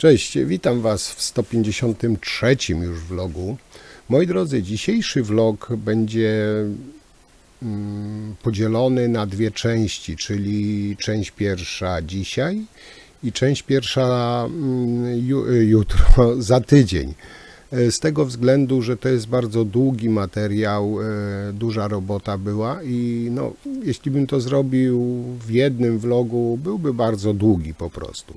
Cześć, witam Was w 153 już vlogu. Moi drodzy, dzisiejszy vlog będzie podzielony na dwie części, czyli część pierwsza dzisiaj i część pierwsza jutro, za tydzień. Z tego względu, że to jest bardzo długi materiał, duża robota była i no, jeśli bym to zrobił w jednym vlogu, byłby bardzo długi po prostu.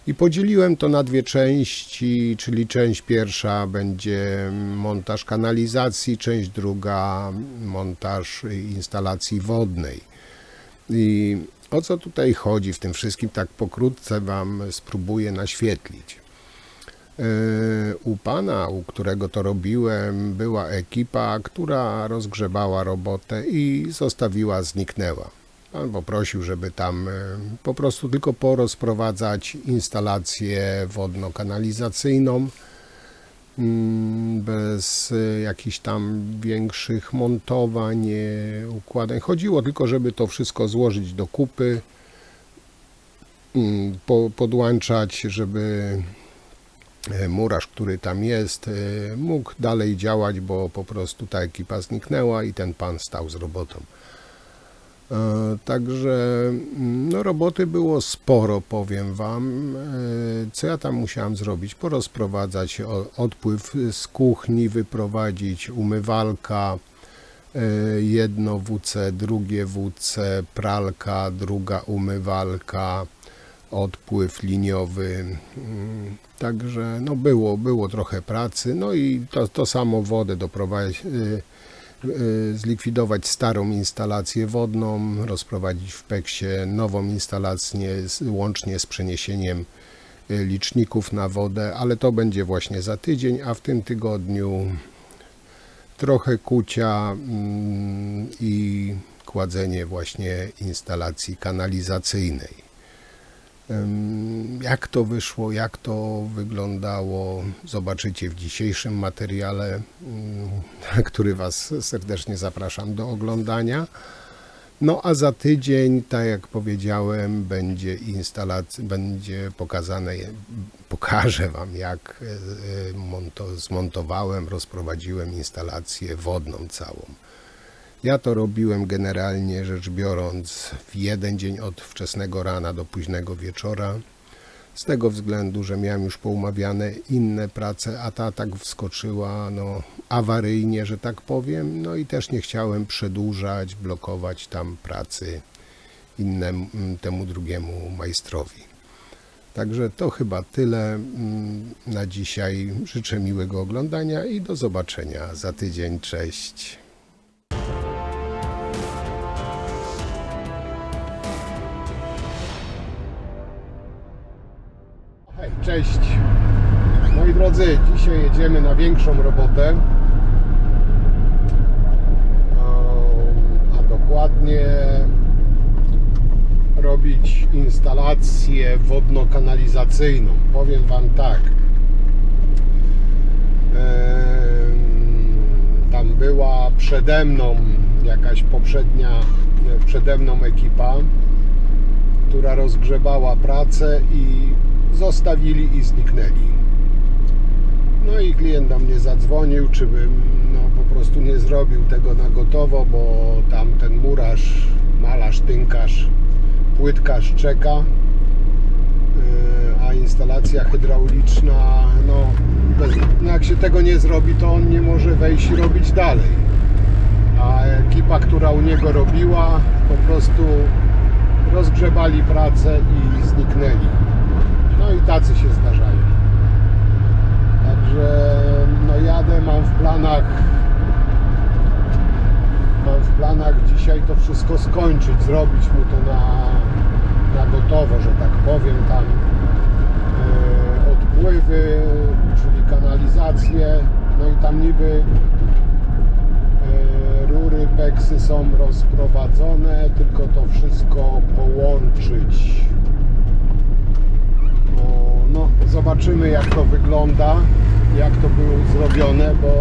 I podzieliłem to na dwie części, czyli część pierwsza będzie montaż kanalizacji, część druga montaż instalacji wodnej. I o co tutaj chodzi w tym wszystkim, tak pokrótce Wam spróbuję naświetlić. U pana, u którego to robiłem, była ekipa, która rozgrzebała robotę i zniknęła. Pan poprosił, żeby tam po prostu tylko porozprowadzać instalację wodno-kanalizacyjną bez jakichś tam większych montowań, układań. Chodziło tylko, żeby to wszystko złożyć do kupy, podłączać, żeby murarz, który tam jest, mógł dalej działać, bo po prostu ta ekipa zniknęła i ten pan stał z robotą. Także no, roboty było sporo, powiem Wam. Co ja tam musiałem zrobić? Porozprowadzać odpływ z kuchni, wyprowadzić umywalka, jedno WC, drugie WC, pralka, druga umywalka, odpływ liniowy. Także no, było trochę pracy. No i to samo wodę doprowadzić, zlikwidować starą instalację wodną, rozprowadzić w PEX-ie nową instalację łącznie z przeniesieniem liczników na wodę, ale to będzie właśnie za tydzień, a w tym tygodniu trochę kucia i kładzenie właśnie instalacji kanalizacyjnej. Jak to wyszło, jak to wyglądało, zobaczycie w dzisiejszym materiale, który Was serdecznie zapraszam do oglądania. No a za tydzień, tak jak powiedziałem, będzie pokazane, pokażę Wam, jak zmontowałem, rozprowadziłem instalację wodną całą. Ja to robiłem generalnie rzecz biorąc w jeden dzień od wczesnego rana do późnego wieczora, z tego względu, że miałem już poumawiane inne prace, a ta tak wskoczyła no, awaryjnie, że tak powiem, no i też nie chciałem przedłużać, blokować tam pracy temu drugiemu majstrowi. Także to chyba tyle na dzisiaj. Życzę miłego oglądania i do zobaczenia za tydzień. Cześć! Cześć, moi drodzy, dzisiaj jedziemy na większą robotę, a dokładnie robić instalację wodno-kanalizacyjną. Powiem Wam tak, tam była przede mną jakaś przede mną ekipa, która rozgrzebała pracę i zostawili i zniknęli. No i klient do mnie zadzwonił, czy bym no, po prostu nie zrobił tego na gotowo, bo tam ten murarz, malarz, tynkarz, płytkarz czeka, a instalacja hydrauliczna, no jak się tego nie zrobi, to on nie może wejść i robić dalej. A ekipa, która u niego robiła, po prostu rozgrzebali pracę i zniknęli. No i tacy się zdarzają. Także no jadę, mam w planach dzisiaj to wszystko skończyć, zrobić mu to na gotowo, że tak powiem, tam odpływy, czyli kanalizację, no i tam niby rury, PEX-y są rozprowadzone, tylko to wszystko połączyć. No, zobaczymy, jak to wygląda, jak to było zrobione, bo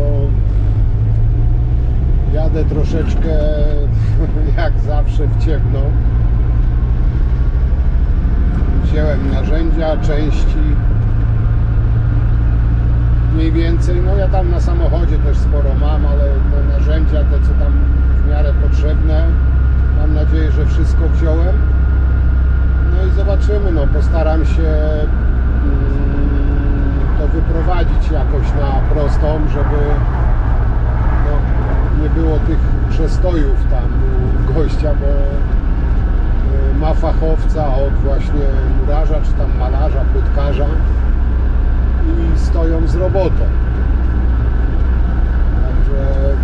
jadę troszeczkę jak zawsze w ciemno. Wziąłem narzędzia, części, mniej więcej. No ja tam na samochodzie też sporo mam, ale no, narzędzia te, co tam w miarę potrzebne, mam nadzieję, że wszystko wziąłem. No i zobaczymy, no postaram się to wyprowadzić jakoś na prostą, żeby no, nie było tych przestojów tam u gościa, bo ma fachowca od właśnie murarza, czy tam malarza, płytkarza i stoją z robotą. Także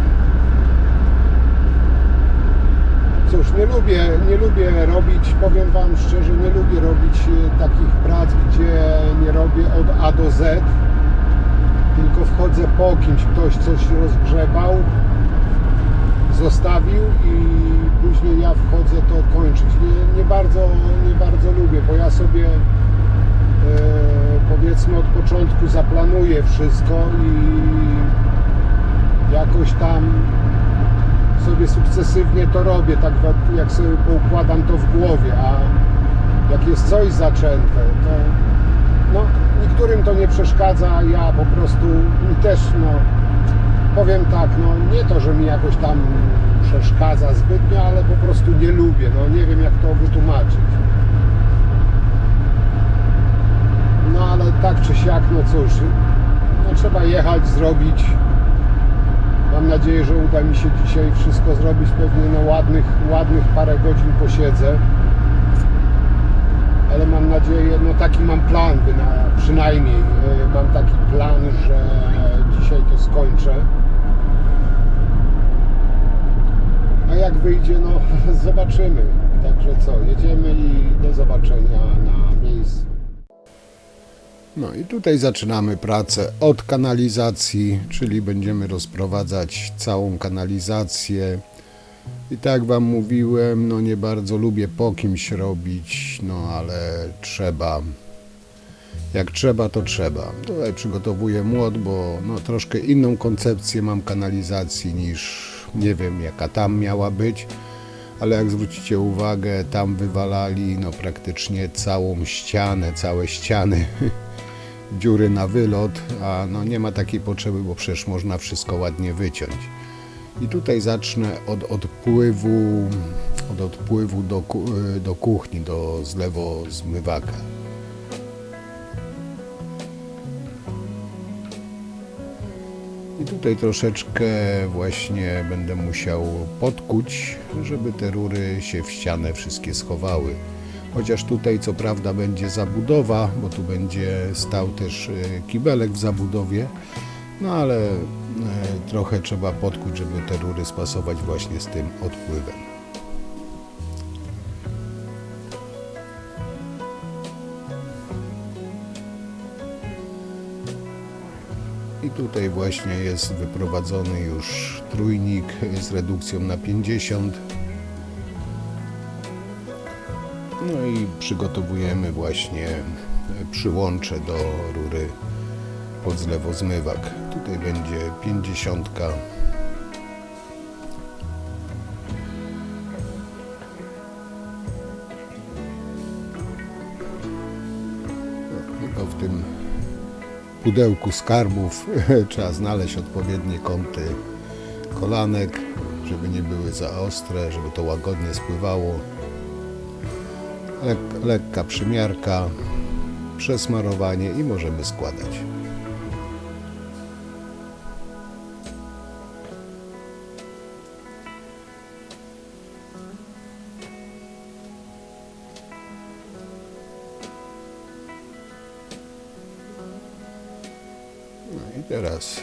cóż, nie lubię robić, powiem Wam szczerze, nie lubię robić takich prac, gdzie nie robię od A do Z, tylko wchodzę po kimś, ktoś coś rozgrzebał, zostawił i później ja wchodzę to kończyć. Nie bardzo lubię, bo ja sobie powiedzmy od początku zaplanuję wszystko i jakoś tam sobie sukcesywnie to robię, tak jak sobie poukładam to w głowie, a jak jest coś zaczęte, to no, niektórym to nie przeszkadza, ja po prostu mi też, no powiem tak, no nie to, że mi jakoś tam przeszkadza zbytnio, ale po prostu nie lubię, no nie wiem jak to wytłumaczyć. No ale tak czy siak, no cóż, no trzeba jechać, zrobić. Mam nadzieję, że uda mi się dzisiaj wszystko zrobić, pewnie no ładnych parę godzin posiedzę. Ale mam nadzieję, no taki mam plan, przynajmniej mam taki plan, że dzisiaj to skończę. A jak wyjdzie, no zobaczymy. Także co, jedziemy i do zobaczenia na miejscu. No i tutaj zaczynamy pracę od kanalizacji, czyli będziemy rozprowadzać całą kanalizację. I tak Wam mówiłem, no nie bardzo lubię po kimś robić, no ale trzeba. Jak trzeba, to trzeba. Tutaj przygotowuję młot, bo no, troszkę inną koncepcję mam kanalizacji niż, nie wiem jaka tam miała być. Ale jak zwrócicie uwagę, tam wywalali no praktycznie całą ścianę, całe ściany. Dziury na wylot, a no nie ma takiej potrzeby, bo przecież można wszystko ładnie wyciąć. I tutaj zacznę od odpływu do kuchni, do zlewozmywaka. I tutaj troszeczkę właśnie będę musiał podkuć, żeby te rury się w ścianę wszystkie schowały. Chociaż tutaj co prawda będzie zabudowa, bo tu będzie stał też kibelek w zabudowie, no ale trochę trzeba podkuć, żeby te rury spasować właśnie z tym odpływem. I tutaj właśnie jest wyprowadzony już trójnik z redukcją na 50. No i przygotowujemy właśnie przyłącze do rury pod zlewozmywak. Tutaj będzie 50. Tylko w tym pudełku skarbów trzeba znaleźć odpowiednie kąty kolanek, żeby nie były za ostre, żeby to łagodnie spływało. Lekka przymiarka, przesmarowanie i możemy składać. No i teraz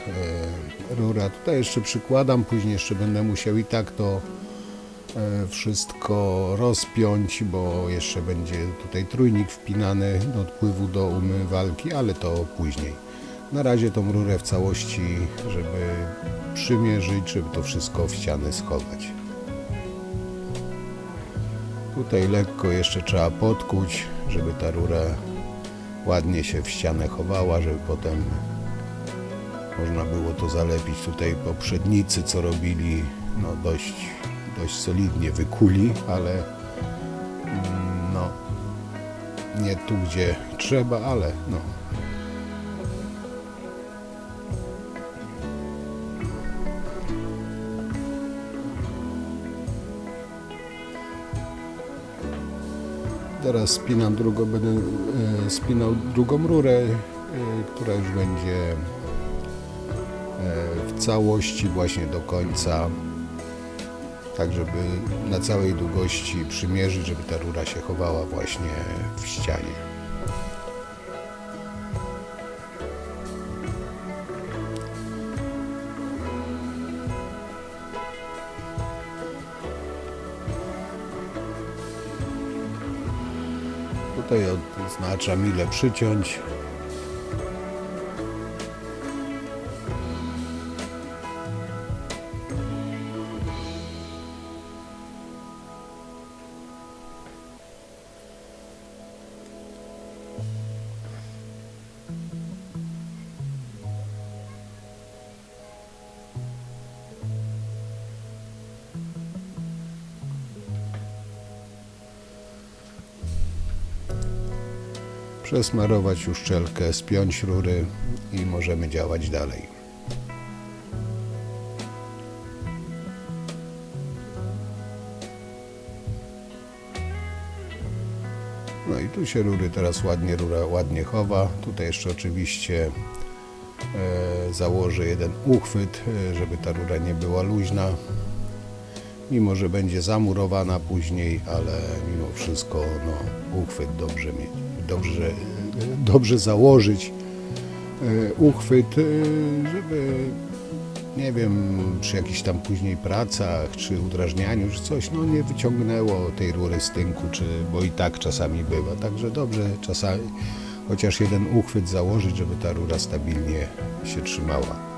rura tutaj jeszcze przykładam, później jeszcze będę musiał i tak to wszystko rozpiąć, bo jeszcze będzie tutaj trójnik wpinany do odpływu do umywalki, ale to później. Na razie tą rurę w całości, żeby przymierzyć, żeby to wszystko w ścianę schować. Tutaj lekko jeszcze trzeba podkuć, żeby ta rura ładnie się w ścianę chowała, żeby potem można było to zalepić. Tutaj poprzednicy co robili, no dość solidnie wykuli, ale no nie tu gdzie trzeba, ale no Teraz spinam będę spinał drugą rurę, która już będzie w całości właśnie do końca, tak żeby na całej długości przymierzyć, żeby ta rura się chowała właśnie w ścianie. Tutaj odznaczam, ile przyciąć. Przesmarować uszczelkę, spiąć rury i możemy działać dalej. No i tu się rura ładnie chowa. Tutaj jeszcze oczywiście założę jeden uchwyt, żeby ta rura nie była luźna. Mimo że będzie zamurowana później, ale mimo wszystko uchwyt dobrze założyć uchwyt, żeby, nie wiem, przy jakichś tam później pracach, czy udrażnianiu, czy coś, nie wyciągnęło tej rury z tynku, bo i tak czasami bywa. Także dobrze czasami chociaż jeden uchwyt założyć, żeby ta rura stabilnie się trzymała.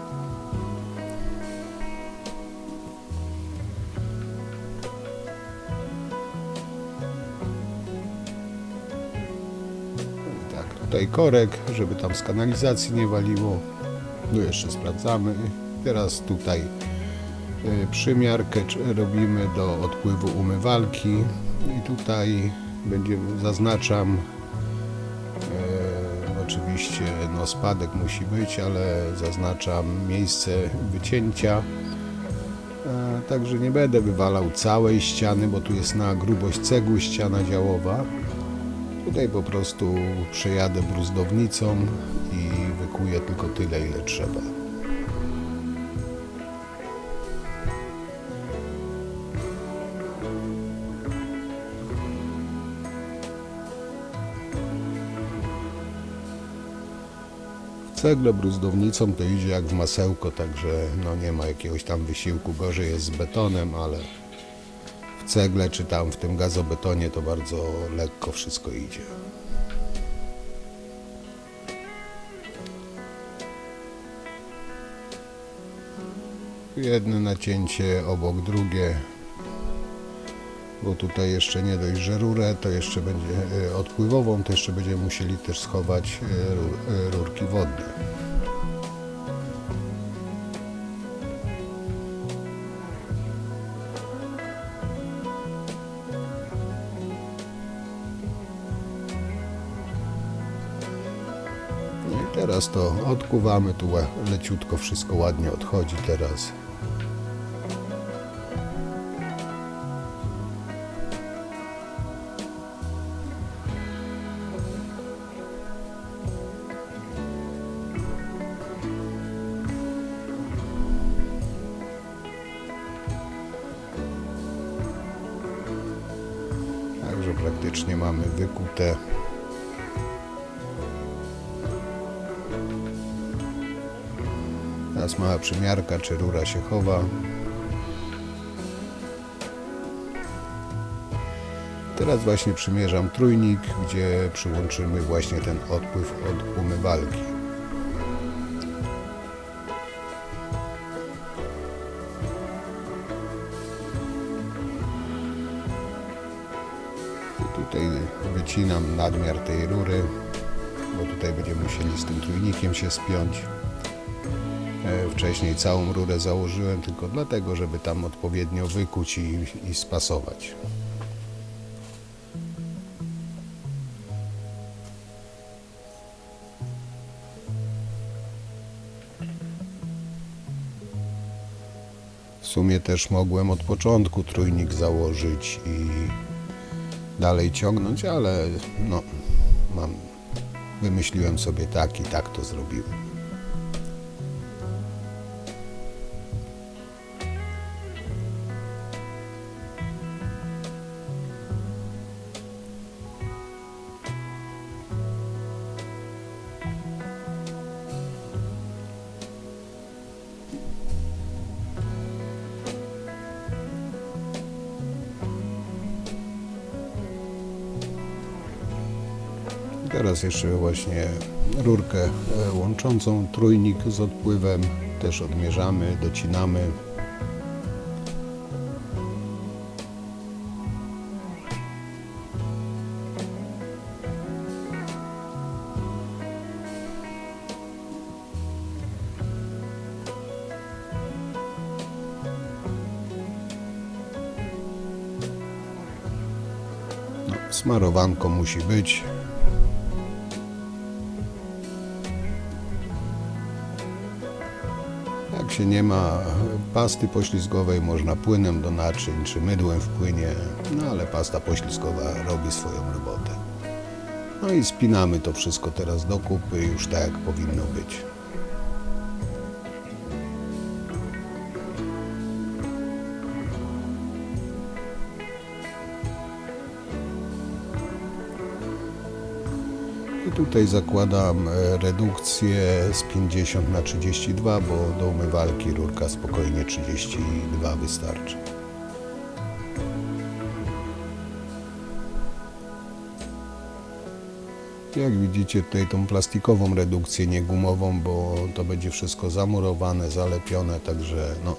Tutaj korek, żeby tam z kanalizacji nie waliło. No jeszcze sprawdzamy. Teraz tutaj przymiarkę robimy do odpływu umywalki i tutaj zaznaczam, oczywiście spadek musi być, ale zaznaczam miejsce wycięcia. Także nie będę wywalał całej ściany, bo tu jest na grubość cegły ściana działowa. Tutaj po prostu przejadę bruzdownicą i wykuję tylko tyle, ile trzeba. W cegle bruzdownicą to idzie jak w masełko, także nie ma jakiegoś tam wysiłku. Gorzej jest z betonem, ale w cegle czy tam w tym gazobetonie to bardzo lekko wszystko idzie. Jedno nacięcie obok drugie, bo tutaj jeszcze nie dość, że rurę to jeszcze będzie odpływową, to jeszcze będziemy musieli też schować rurki wodne. Teraz to odkuwamy, tu leciutko wszystko ładnie odchodzi teraz. Także praktycznie mamy wykute. Teraz mała przymiarka, czy rura się chowa. Teraz właśnie przymierzam trójnik, gdzie przyłączymy właśnie ten odpływ od umywalki. Tutaj wycinam nadmiar tej rury, bo tutaj będziemy musieli z tym trójnikiem się spiąć. Wcześniej całą rurę założyłem tylko dlatego, żeby tam odpowiednio wykuć i spasować. W sumie też mogłem od początku trójnik założyć dalej ciągnąć, ale no, wymyśliłem sobie tak i tak to zrobiłem. Teraz jeszcze właśnie rurkę łączącą trójnik z odpływem też odmierzamy, docinamy. No, smarowanko musi być. Jak się nie ma pasty poślizgowej, można płynem do naczyń czy mydłem w płynie, no ale pasta poślizgowa robi swoją robotę. No i spinamy to wszystko teraz do kupy, już tak jak powinno być. I tutaj zakładam redukcję z 50 na 32, bo do umywalki rurka spokojnie 32 wystarczy. Jak widzicie tutaj tą plastikową redukcję, nie gumową, bo to będzie wszystko zamurowane, zalepione, także no,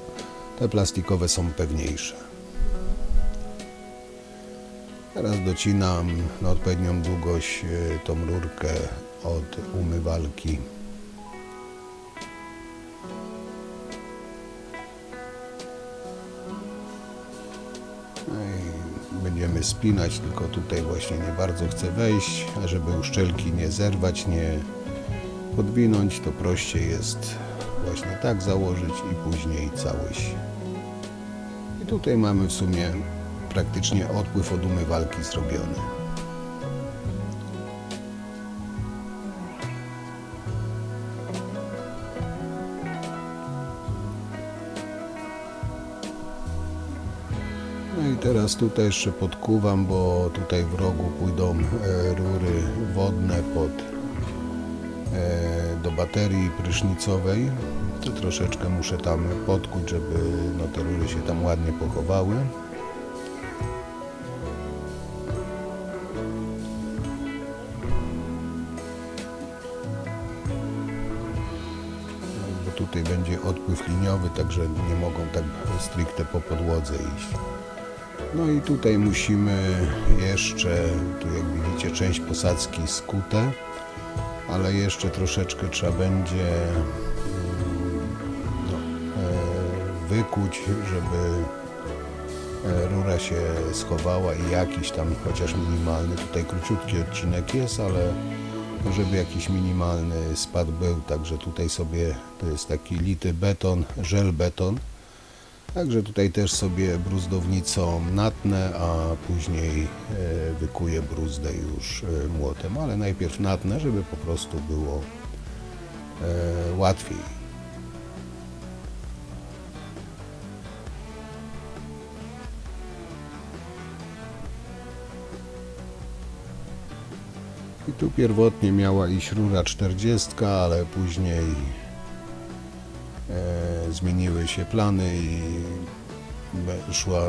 te plastikowe są pewniejsze. Teraz docinam na odpowiednią długość tą rurkę od umywalki. No i będziemy spinać, tylko tutaj właśnie nie bardzo chcę wejść, a żeby uszczelki nie zerwać, nie podwinąć, to prościej jest właśnie tak założyć i później całość. I tutaj mamy w sumie praktycznie odpływ od umywalki zrobiony. No i teraz tutaj jeszcze podkuwam, bo tutaj w rogu pójdą rury wodne do baterii prysznicowej. To troszeczkę muszę tam podkuć, żeby no, te rury się tam ładnie pochowały. Tutaj będzie odpływ liniowy, także nie mogą tak stricte po podłodze iść. No i tutaj musimy jeszcze, tu jak widzicie, część posadzki skute, ale jeszcze troszeczkę trzeba będzie wykuć, żeby rura się schowała i jakiś tam chociaż minimalny, tutaj króciutki odcinek jest, ale żeby jakiś minimalny spad był, także tutaj sobie to jest taki lity beton, żel beton, także tutaj też sobie bruzdownicą natnę, a później wykuję bruzdę już młotem, ale najpierw natnę, żeby po prostu było łatwiej. I tu pierwotnie miała iść rura 40, ale później zmieniły się plany i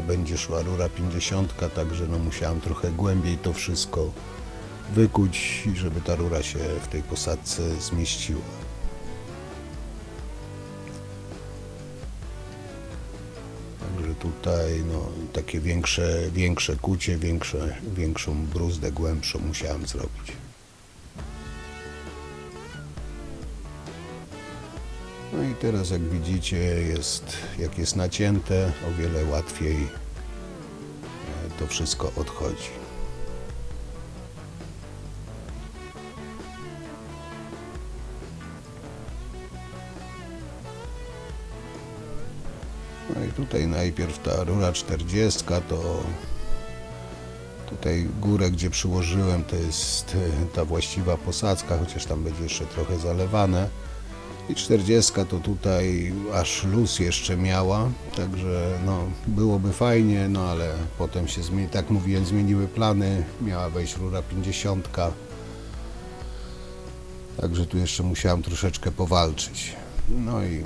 będzie szła rura 50, także no musiałem trochę głębiej to wszystko wykuć, żeby ta rura się w tej posadce zmieściła. Także tutaj no, takie większe kucie, większą bruzdę głębszą musiałem zrobić. No i teraz jak widzicie, jak jest nacięte, o wiele łatwiej to wszystko odchodzi. No i tutaj najpierw ta rura 40 to Tutaj górę, gdzie przyłożyłem, to jest ta właściwa posadzka, chociaż tam będzie jeszcze trochę zalewane. I 40 to tutaj aż luz jeszcze miała, także no byłoby fajnie, no ale potem się zmieni, tak mówiłem, zmieniły plany, miała wejść rura 50. Także tu jeszcze musiałem troszeczkę powalczyć. No i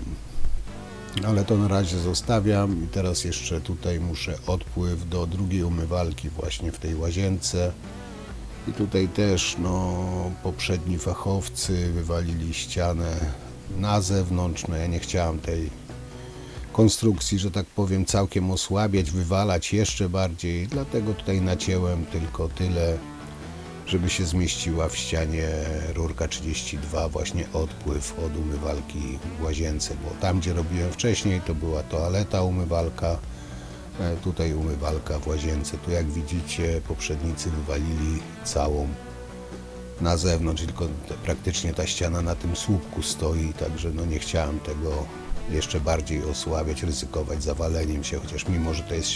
ale to na razie zostawiam i teraz jeszcze tutaj muszę odpływ do drugiej umywalki właśnie w tej łazience. I tutaj też no poprzedni fachowcy wywalili ścianę na zewnątrz. No ja nie chciałem tej konstrukcji, że tak powiem, całkiem osłabiać, wywalać jeszcze bardziej, dlatego tutaj nacięłem tylko tyle, żeby się zmieściła w ścianie rurka 32, właśnie odpływ od umywalki w łazience, bo tam, gdzie robiłem wcześniej, to była toaleta, umywalka, tutaj umywalka w łazience. Tu jak widzicie, poprzednicy wywalili całą na zewnątrz, tylko praktycznie ta ściana na tym słupku stoi, także no nie chciałem tego jeszcze bardziej osłabiać, ryzykować zawaleniem się, chociaż mimo, że to jest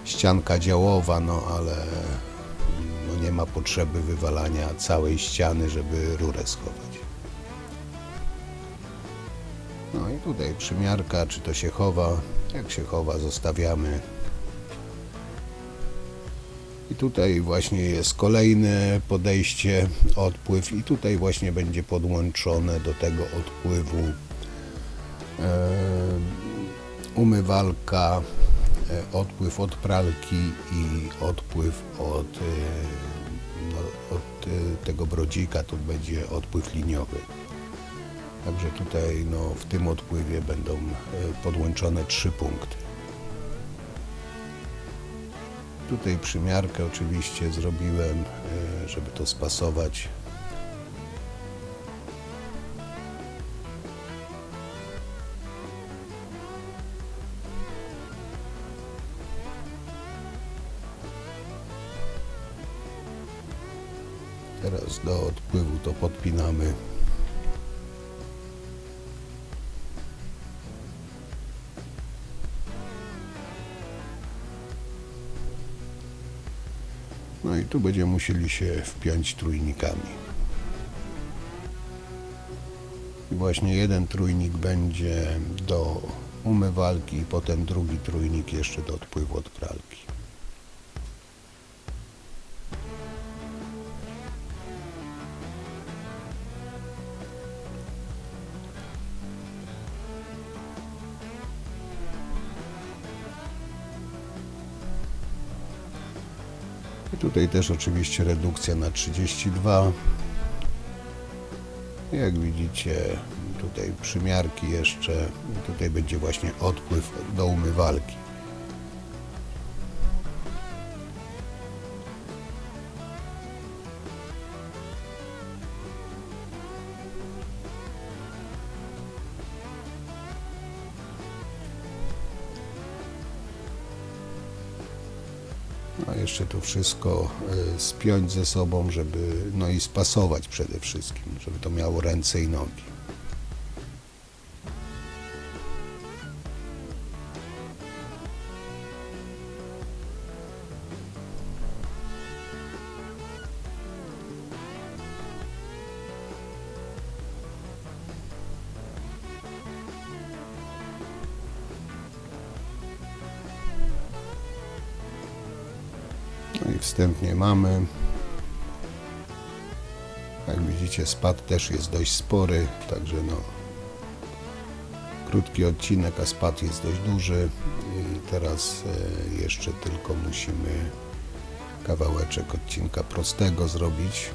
ścianka działowa, no ale no nie ma potrzeby wywalania całej ściany, żeby rurę schować. No i tutaj przymiarka, czy to się chowa, jak się chowa, zostawiamy. I tutaj właśnie jest kolejne podejście, odpływ i tutaj właśnie będzie podłączone do tego odpływu umywalka, odpływ od pralki i odpływ od tego brodzika, tu będzie odpływ liniowy. Także tutaj no, w tym odpływie będą podłączone 3 punkty. Tutaj przymiarkę oczywiście zrobiłem, żeby to spasować. Teraz do odpływu to podpinamy. No i tu będziemy musieli się wpiąć trójnikami. I właśnie jeden trójnik będzie do umywalki i potem drugi trójnik jeszcze do odpływu od pralki. I tutaj też oczywiście redukcja na 32. Jak widzicie, tutaj przymiarki jeszcze, tutaj będzie właśnie odpływ do umywalki. No jeszcze to wszystko spiąć ze sobą, żeby no i spasować przede wszystkim, żeby to miało ręce i nogi. No i wstępnie mamy. Jak widzicie, spad też jest dość spory, także no krótki odcinek, a spad jest dość duży. I teraz jeszcze tylko musimy kawałeczek odcinka prostego zrobić.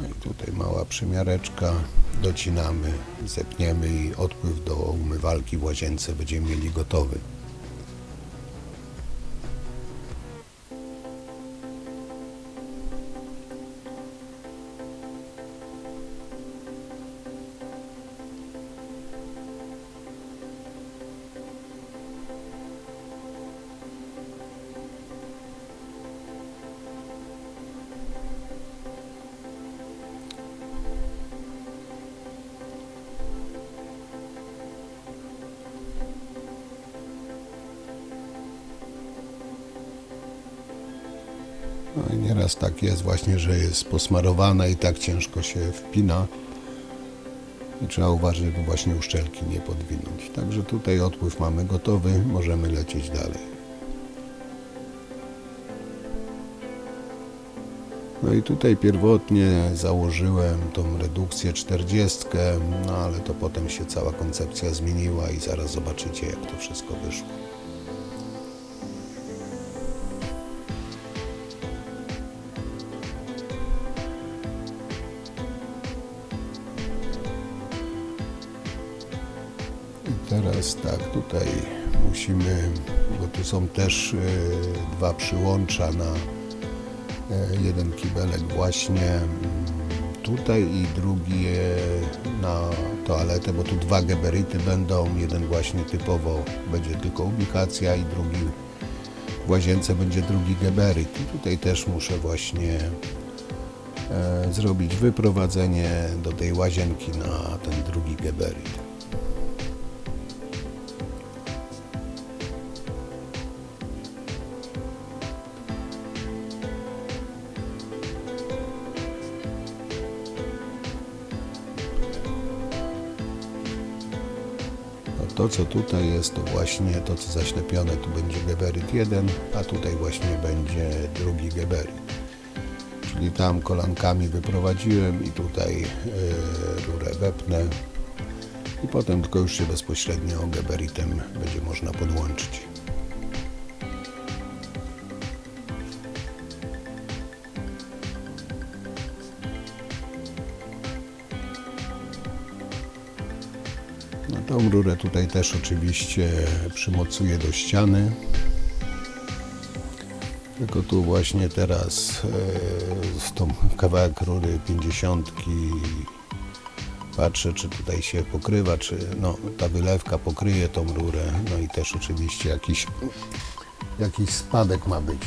No i tutaj mała przymiareczka, docinamy, zepniemy i odpływ do umywalki w łazience będziemy mieli gotowy. No i nieraz tak jest właśnie, że jest posmarowana i tak ciężko się wpina. I trzeba uważać, żeby właśnie uszczelki nie podwinąć. Także tutaj odpływ mamy gotowy, możemy lecieć dalej. No i tutaj pierwotnie założyłem tą redukcję 40, no ale to potem się cała koncepcja zmieniła i zaraz zobaczycie, jak to wszystko wyszło. I teraz tak, tutaj musimy, bo tu są też dwa przyłącza na jeden kibelek właśnie tutaj i drugi na toaletę, bo tu dwa geberyty będą, jeden właśnie typowo będzie tylko ubikacja i drugi w łazience będzie drugi geberyt. I tutaj też muszę właśnie zrobić wyprowadzenie do tej łazienki na ten drugi geberyt. To, co tutaj jest, to właśnie to, co zaślepione, tu będzie geberyt 1, a tutaj właśnie będzie drugi geberyt. Czyli tam kolankami wyprowadziłem i tutaj rurę wepnę i potem tylko już się bezpośrednio geberytem będzie można podłączyć. No, tą rurę tutaj też oczywiście przymocuję do ściany. Tylko tu właśnie teraz z tą kawałek rury 50 patrzę, czy tutaj się pokrywa, czy no, ta wylewka pokryje tą rurę. No i też oczywiście jakiś spadek ma być.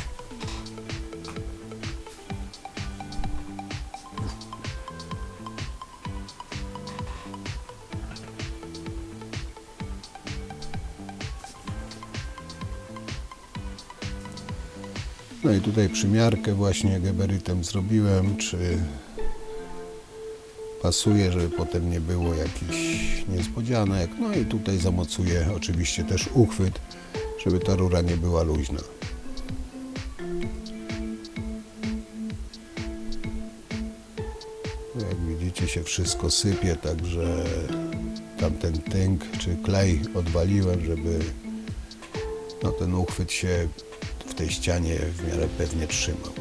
No i tutaj przymiarkę właśnie geberytem zrobiłem, czy pasuje, żeby potem nie było jakichś niespodzianek. No i tutaj zamocuję oczywiście też uchwyt, żeby ta rura nie była luźna. Jak widzicie, się wszystko sypie, także tamten tynk czy klej odwaliłem, żeby no, ten uchwyt się w tej ścianie w miarę pewnie trzymał.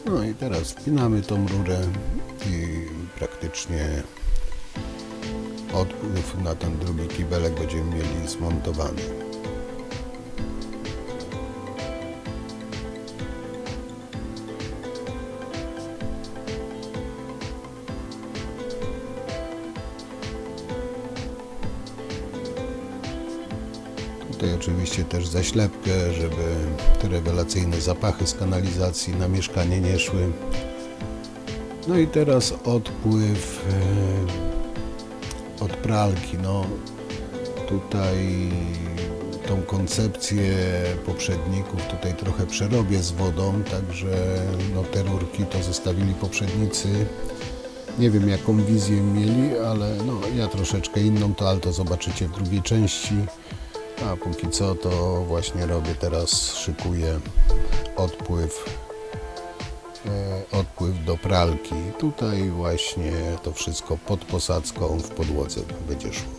No i teraz wpinamy tą rurę i praktycznie odpływ na ten drugi kibelek będziemy mieli zmontowany. Tutaj oczywiście też zaślepkę, żeby te rewelacyjne zapachy z kanalizacji na mieszkanie nie szły. No i teraz odpływ od pralki. No, tutaj tą koncepcję poprzedników tutaj trochę przerobię z wodą, także no, te rurki to zostawili poprzednicy. Nie wiem, jaką wizję mieli, ale no, ja troszeczkę inną, to ale to zobaczycie w drugiej części. A póki co to właśnie robię teraz, szykuję odpływ do pralki. Tutaj właśnie to wszystko pod posadzką w podłodze będzie szło.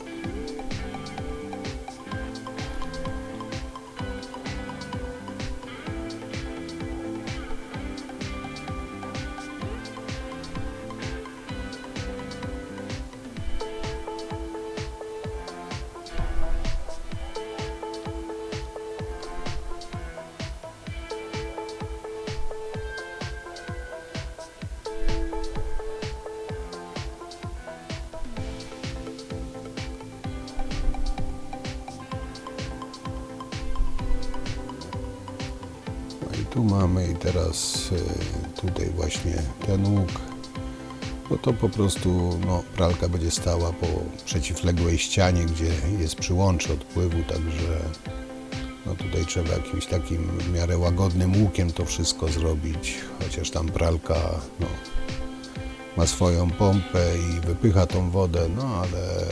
Tu mamy i teraz tutaj właśnie ten łuk. No to po prostu pralka będzie stała po przeciwległej ścianie, gdzie jest przyłącze odpływu, także tutaj trzeba jakimś takim w miarę łagodnym łukiem to wszystko zrobić, chociaż tam pralka ma swoją pompę i wypycha tą wodę, ale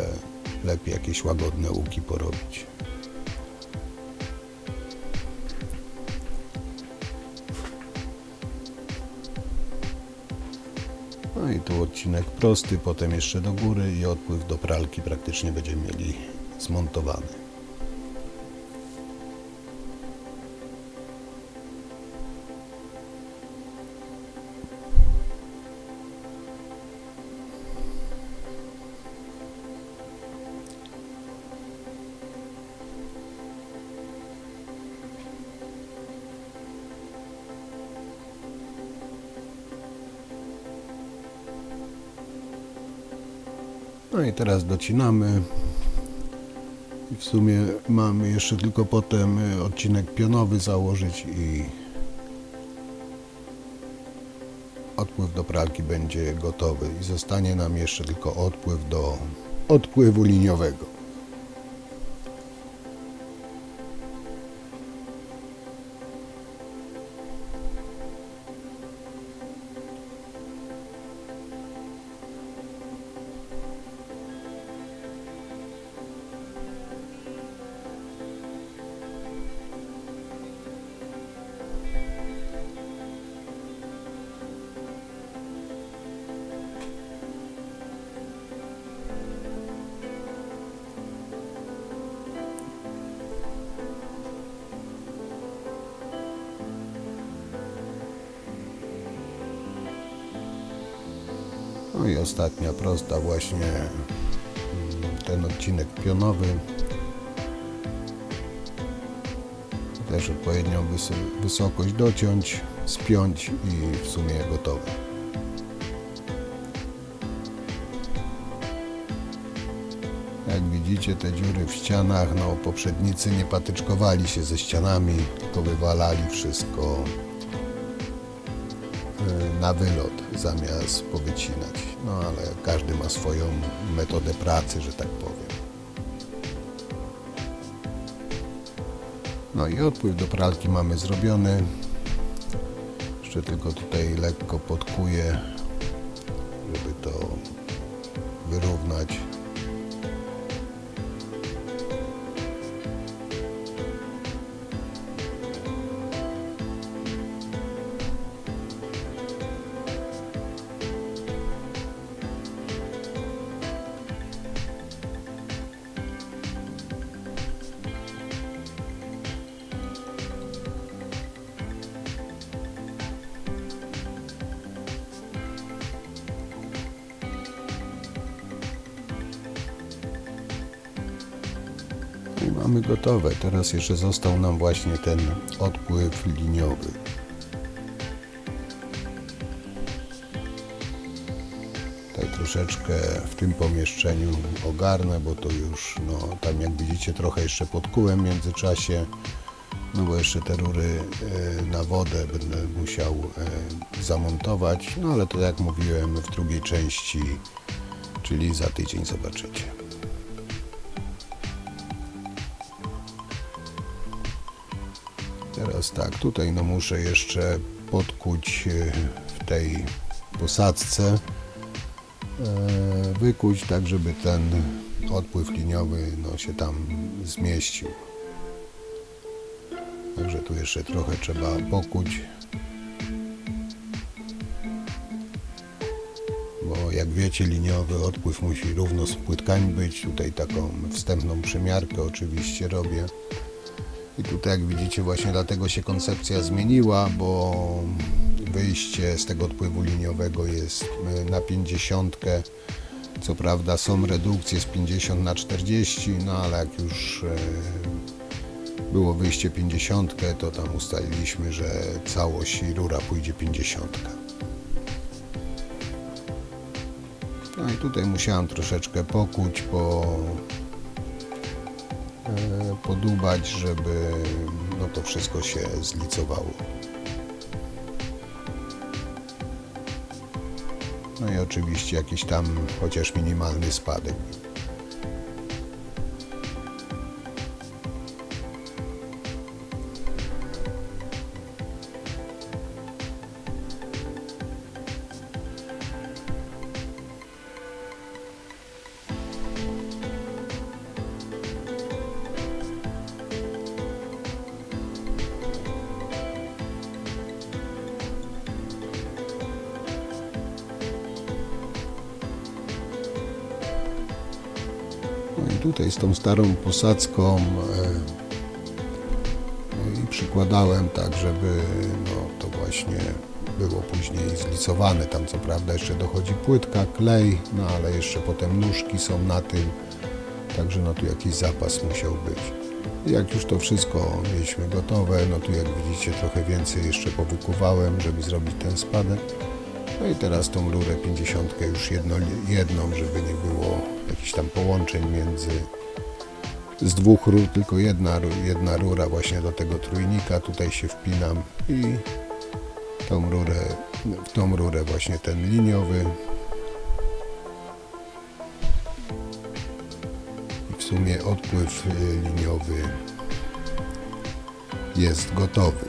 lepiej jakieś łagodne łuki porobić. No i tu odcinek prosty, potem jeszcze do góry i odpływ do pralki praktycznie będziemy mieli zmontowany. No i teraz docinamy i w sumie mamy jeszcze tylko potem odcinek pionowy założyć i odpływ do pralki będzie gotowy i zostanie nam jeszcze tylko odpływ do odpływu liniowego. No i ostatnia prosta właśnie ten odcinek pionowy. Też odpowiednią wysokość dociąć, spiąć i w sumie gotowe. Jak widzicie, te dziury w ścianach, poprzednicy nie patyczkowali się ze ścianami, tylko wywalali wszystko na wylot zamiast powycinać. Ale każdy ma swoją metodę pracy, że tak powiem. I odpływ do pralki mamy zrobiony. Jeszcze tylko tutaj lekko podkuję, żeby to wyrównać. I mamy gotowe. Teraz jeszcze został nam właśnie ten odpływ liniowy. Tutaj troszeczkę w tym pomieszczeniu ogarnę, bo to już, tam jak widzicie, trochę jeszcze podkułem w międzyczasie, bo jeszcze te rury na wodę będę musiał zamontować, ale to jak mówiłem w drugiej części, czyli za tydzień zobaczycie. Teraz tak, tutaj muszę jeszcze podkuć w tej posadzce, wykuć tak, żeby ten odpływ liniowy się tam zmieścił. Także tu jeszcze trochę trzeba pokuć, bo jak wiecie, liniowy odpływ musi równo z płytkami być. Tutaj taką wstępną przymiarkę oczywiście robię. I tutaj jak widzicie, właśnie dlatego się koncepcja zmieniła, bo wyjście z tego odpływu liniowego jest na 50. Co prawda są redukcje z 50 na 40, ale jak już było wyjście 50, to tam ustaliliśmy, że całość i rura pójdzie 50. I tutaj musiałem troszeczkę pokuć, podubać, żeby to wszystko się zlicowało. No i oczywiście jakiś tam chociaż minimalny spadek. No i tutaj z tą starą posadzką i przykładałem tak, żeby to właśnie było później zlicowane. Tam co prawda jeszcze dochodzi płytka, klej, ale jeszcze potem nóżki są na tym, także tu jakiś zapas musiał być. I jak już to wszystko mieliśmy gotowe, tu jak widzicie trochę więcej jeszcze powykuwałem, żeby zrobić ten spadek. No i teraz tą rurę 50 już jedną, żeby nie było jakichś tam połączeń z dwóch rur, tylko jedna rura właśnie do tego trójnika. Tutaj się wpinam i w tą rurę właśnie ten liniowy. I w sumie odpływ liniowy jest gotowy.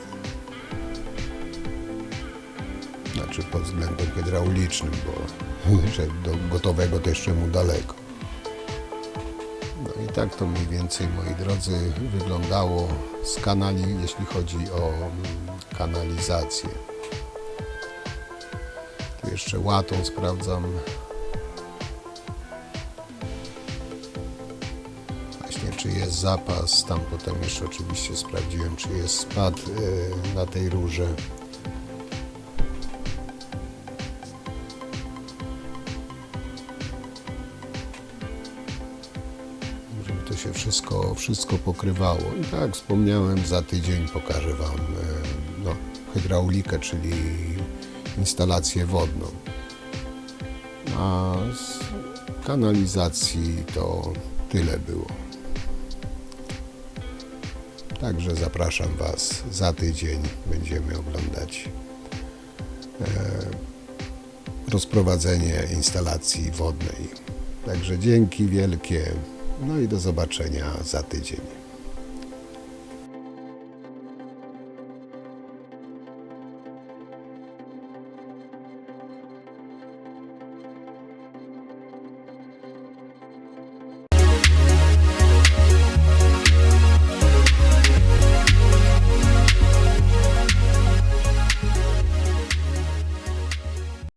Znaczy pod względem hydraulicznym, bo że do gotowego to jeszcze mu daleko. No i tak to mniej więcej, moi drodzy, wyglądało z kanali, jeśli chodzi o kanalizację. Tu jeszcze łatą sprawdzam. Właśnie czy jest zapas. Tam potem jeszcze oczywiście sprawdziłem, czy jest spad na tej rurze. Żeby to się wszystko pokrywało. I tak wspomniałem, za tydzień pokażę Wam hydraulikę, czyli instalację wodną. A z kanalizacji to tyle było. Także zapraszam Was za tydzień. Będziemy oglądać rozprowadzenie instalacji wodnej. Także dzięki wielkie. No i do zobaczenia za tydzień.